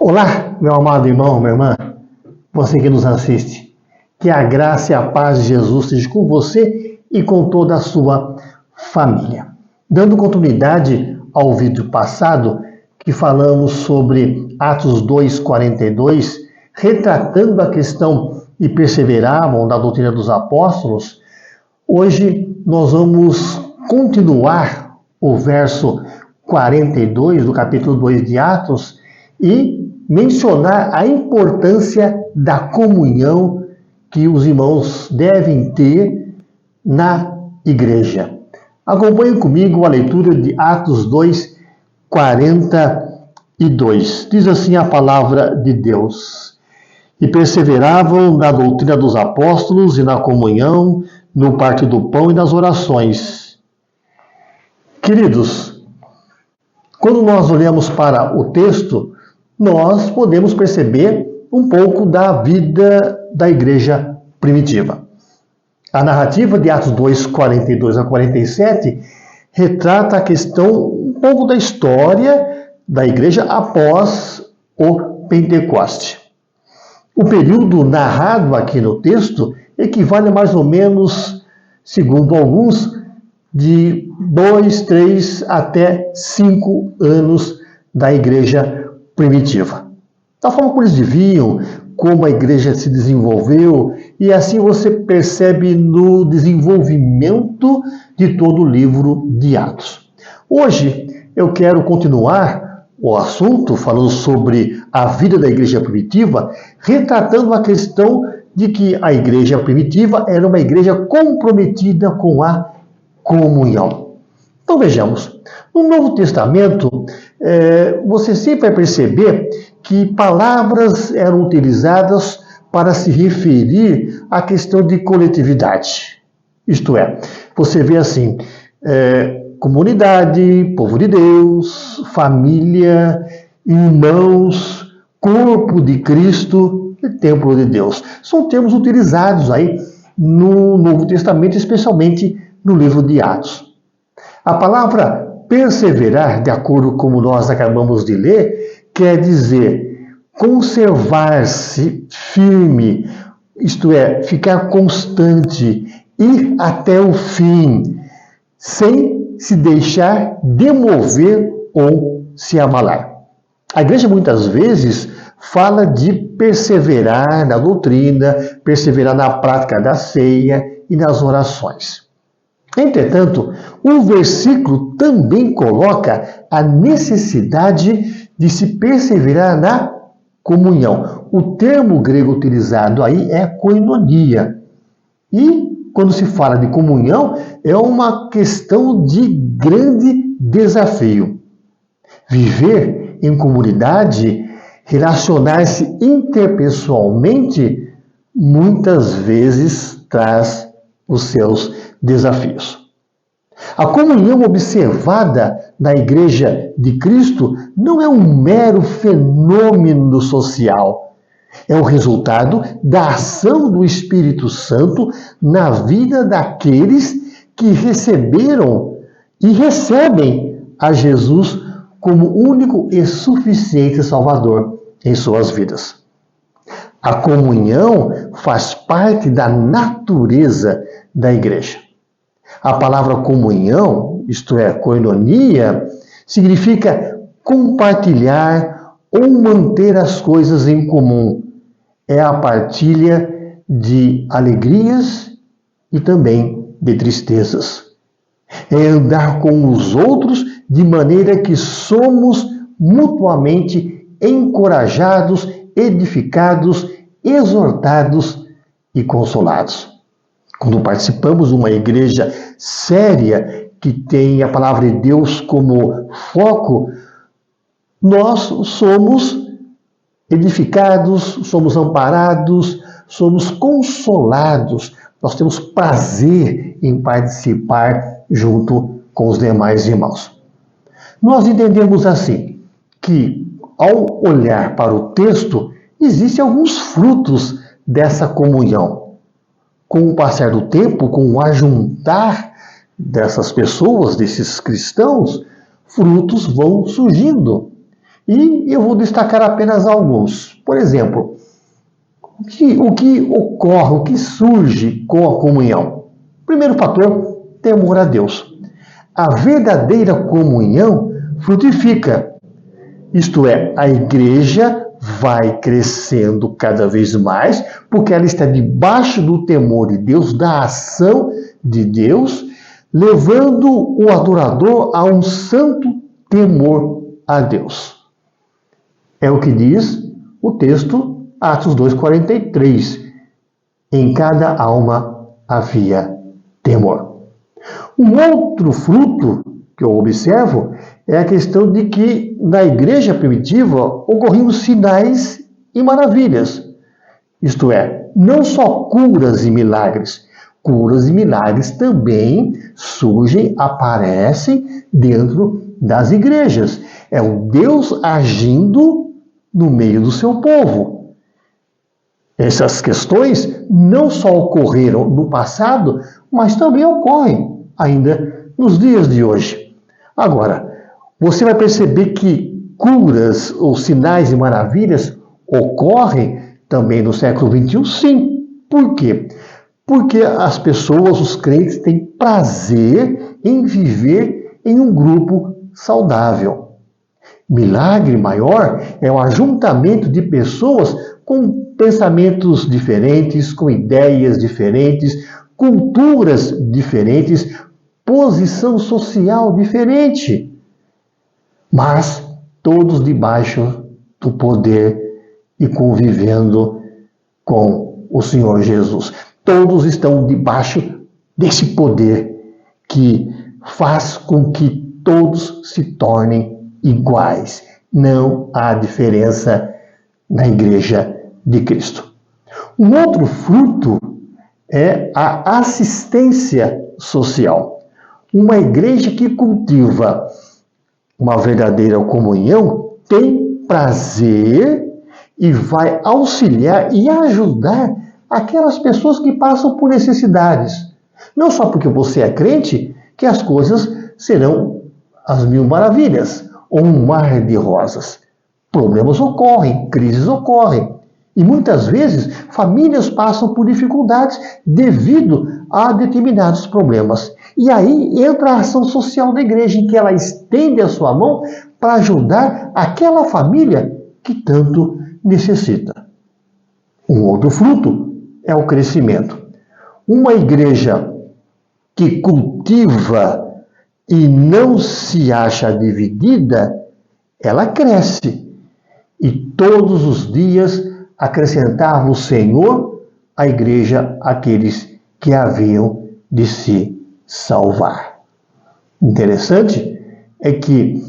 Olá, meu amado irmão, minha irmã, você que nos assiste. Que a graça e a paz de Jesus esteja com você e com toda a sua família. Dando continuidade ao vídeo passado, que falamos sobre Atos 2:42, retratando a questão e perseveravam na doutrina dos apóstolos, hoje nós vamos continuar o verso 42 do capítulo 2 de Atos e mencionar a importância da comunhão que os irmãos devem ter na igreja. Acompanhe comigo a leitura de Atos 2:42. Diz assim a palavra de Deus: E perseveravam na doutrina dos apóstolos e na comunhão, no partir do pão e nas orações. Queridos, quando nós olhamos para o texto, nós podemos perceber um pouco da vida da igreja primitiva. A narrativa de Atos 2:42 a 47 retrata a questão, um pouco da história da igreja após o Pentecoste. O período narrado aqui no texto equivale a mais ou menos, segundo alguns, de 2, 3 até 5 anos da igreja primitiva. Da forma como eles viviam, como a igreja se desenvolveu, e assim você percebe no desenvolvimento de todo o livro de Atos. Hoje eu quero continuar o assunto falando sobre a vida da igreja primitiva, retratando a questão de que a igreja primitiva era uma igreja comprometida com a comunhão. Então vejamos, no Novo Testamento, você sempre vai perceber que palavras eram utilizadas para se referir à questão de coletividade. Isto é, você vê assim, comunidade, povo de Deus, família, irmãos, corpo de Cristo e templo de Deus. São termos utilizados aí no Novo Testamento, especialmente no livro de Atos. A palavra perseverar, de acordo com como nós acabamos de ler, quer dizer conservar-se firme, isto é, ficar constante, ir até o fim, sem se deixar demover ou se abalar. A igreja muitas vezes fala de perseverar na doutrina, perseverar na prática da ceia e nas orações. Entretanto, o versículo também coloca a necessidade de se perseverar na comunhão. O termo grego utilizado aí é koinonia. E quando se fala de comunhão, é uma questão de grande desafio. Viver em comunidade, relacionar-se interpessoalmente, muitas vezes traz os seus desafios. A comunhão observada na Igreja de Cristo não é um mero fenômeno social. É o resultado da ação do Espírito Santo na vida daqueles que receberam e recebem a Jesus como único e suficiente Salvador em suas vidas. A comunhão faz parte da natureza da igreja. A palavra comunhão, isto é, koinonia, significa compartilhar ou manter as coisas em comum. É a partilha de alegrias e também de tristezas. É andar com os outros de maneira que somos mutuamente encorajados, edificados, exortados e consolados. Quando participamos de uma igreja séria, que tem a palavra de Deus como foco, nós somos edificados, somos amparados, somos consolados. Nós temos prazer em participar junto com os demais irmãos. Nós entendemos assim, que ao olhar para o texto, existem alguns frutos dessa comunhão. Com o passar do tempo, com o ajuntar dessas pessoas, desses cristãos, frutos vão surgindo. E eu vou destacar apenas alguns. Por exemplo, o que ocorre, o que surge com a comunhão? Primeiro fator, temor a Deus. A verdadeira comunhão frutifica. Isto é, a igreja vai crescendo cada vez mais, porque ela está debaixo do temor de Deus, da ação de Deus, levando o adorador a um santo temor a Deus. É o que diz o texto Atos 2,43. Em cada alma havia temor. Um outro fruto que eu observo é a questão de que na igreja primitiva ocorriam sinais e maravilhas. Isto é, não só curas e milagres. Curas e milagres também surgem, aparecem dentro das igrejas. É o Deus agindo no meio do seu povo. Essas questões não só ocorreram no passado, mas também ocorrem ainda nos dias de hoje. Agora, você vai perceber que curas ou sinais e maravilhas ocorrem também no século XXI, sim. Por quê? Porque as pessoas, os crentes, têm prazer em viver em um grupo saudável. Milagre maior é o ajuntamento de pessoas com pensamentos diferentes, com ideias diferentes, culturas diferentes, posição social diferente, mas todos debaixo do poder e convivendo com o Senhor Jesus. Todos estão debaixo desse poder que faz com que todos se tornem iguais. Não há diferença na Igreja de Cristo. Um outro fruto é a assistência social. Uma igreja que cultiva uma verdadeira comunhão tem prazer e vai auxiliar e ajudar aquelas pessoas que passam por necessidades. Não só porque você é crente que as coisas serão as mil maravilhas ou um mar de rosas. Problemas ocorrem, crises ocorrem. E muitas vezes famílias passam por dificuldades devido a determinados problemas. E aí entra a ação social da igreja, em que ela estende a sua mão para ajudar aquela família que tanto necessita. Um outro fruto é o crescimento. Uma igreja que cultiva e não se acha dividida, ela cresce. E todos os dias acrescentava o Senhor à igreja aqueles que haviam de se salvar. Interessante é que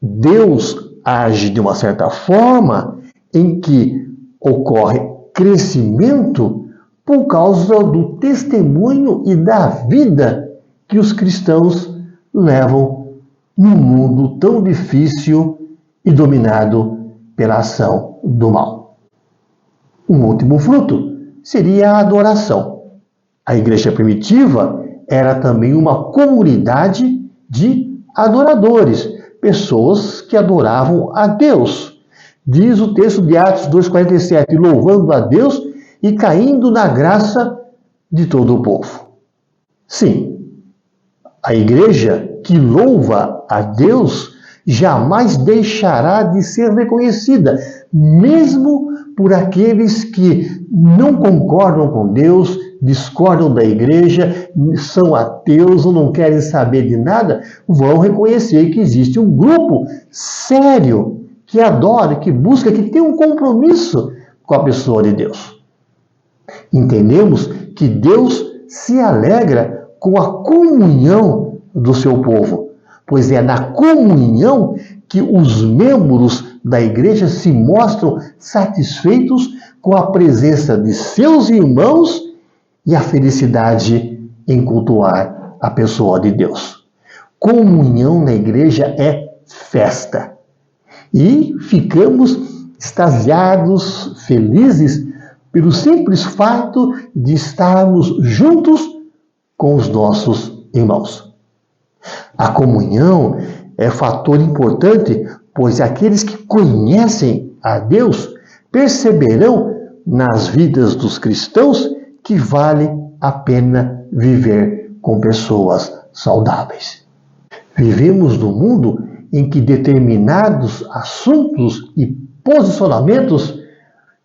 Deus age de uma certa forma em que ocorre crescimento por causa do testemunho e da vida que os cristãos levam num mundo tão difícil e dominado pela ação do mal. Um último fruto seria a adoração. A igreja primitiva era também uma comunidade de adoradores, pessoas que adoravam a Deus. Diz o texto de Atos 2,47, louvando a Deus e caindo na graça de todo o povo. Sim, a igreja que louva a Deus jamais deixará de ser reconhecida, mesmo por aqueles que não concordam com Deus, discordam da igreja, são ateus ou não querem saber de nada, vão reconhecer que existe um grupo sério que adora, que busca, que tem um compromisso com a pessoa de Deus. Entendemos que Deus se alegra com a comunhão do seu povo, pois é na comunhão que os membros da igreja se mostram satisfeitos com a presença de seus irmãos e a felicidade em cultuar a pessoa de Deus. Comunhão na igreja é festa. E ficamos extasiados, felizes, pelo simples fato de estarmos juntos com os nossos irmãos. A comunhão é fator importante pois aqueles que conhecem a Deus perceberão nas vidas dos cristãos que vale a pena viver com pessoas saudáveis. Vivemos num mundo em que determinados assuntos e posicionamentos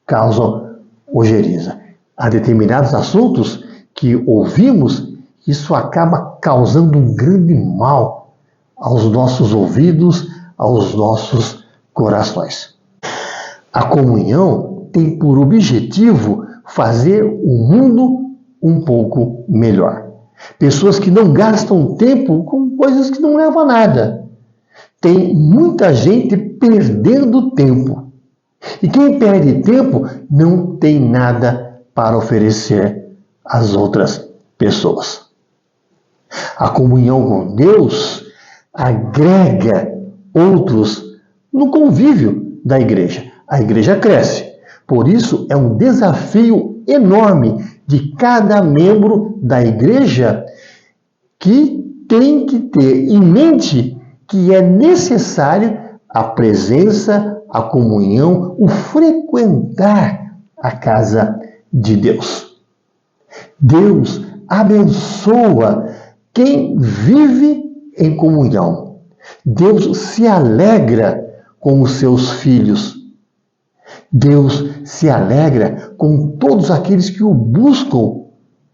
causam ojeriza. Há determinados assuntos que ouvimos, isso acaba causando um grande mal aos nossos ouvidos, aos nossos corações. A comunhão tem por objetivo fazer o mundo um pouco melhor. Pessoas que não gastam tempo com coisas que não levam a nada. Tem muita gente perdendo tempo. E quem perde tempo não tem nada para oferecer às outras pessoas. A comunhão com Deus agrega outros no convívio da igreja. A igreja cresce. Por isso, é um desafio enorme de cada membro da igreja que tem que ter em mente que é necessário a presença, a comunhão, o frequentar a casa de Deus. Deus abençoa quem vive em comunhão. Deus se alegra com os seus filhos. Deus se alegra com todos aqueles que o buscam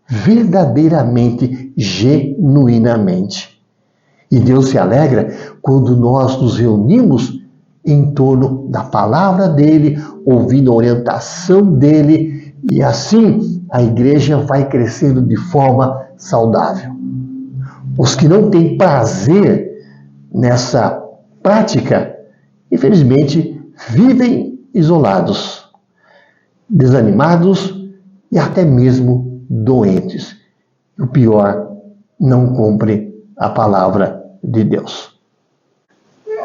verdadeiramente, genuinamente. E Deus se alegra quando nós nos reunimos em torno da palavra dele, ouvindo a orientação dele, e assim a igreja vai crescendo de forma saudável. Os que não têm prazer nessa prática, infelizmente, vivem isolados, desanimados e até mesmo doentes. O pior, não cumpre a palavra de Deus.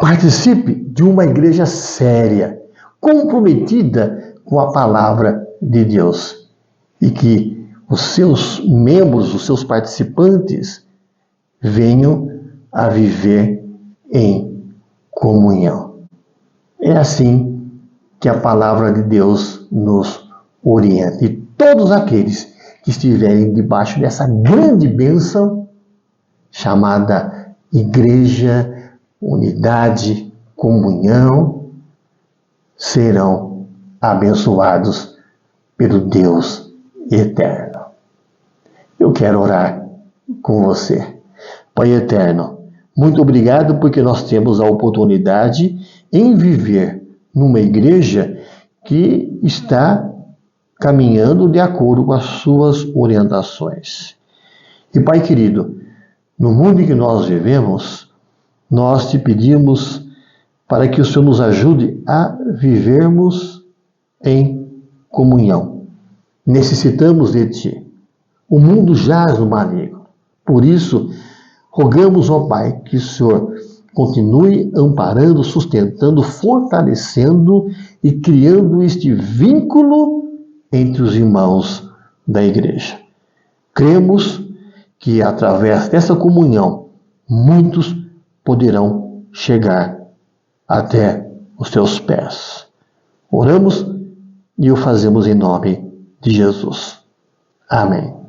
Participe de uma igreja séria, comprometida com a palavra de Deus, e que os seus membros, os seus participantes, venham a viver em comunhão. É assim que a palavra de Deus nos orienta. E todos aqueles que estiverem debaixo dessa grande bênção chamada igreja, unidade, comunhão, serão abençoados pelo Deus eterno. Eu quero orar com você. Pai eterno, muito obrigado porque nós temos a oportunidade em viver numa igreja que está caminhando de acordo com as suas orientações. E Pai querido, no mundo em que nós vivemos, nós te pedimos para que o Senhor nos ajude a vivermos em comunhão. Necessitamos de Ti. O mundo jaz no maligno. Por isso, rogamos, ó Pai, que o Senhor continue amparando, sustentando, fortalecendo e criando este vínculo entre os irmãos da igreja. Cremos que através dessa comunhão, muitos poderão chegar até os teus pés. Oramos e o fazemos em nome de Jesus. Amém.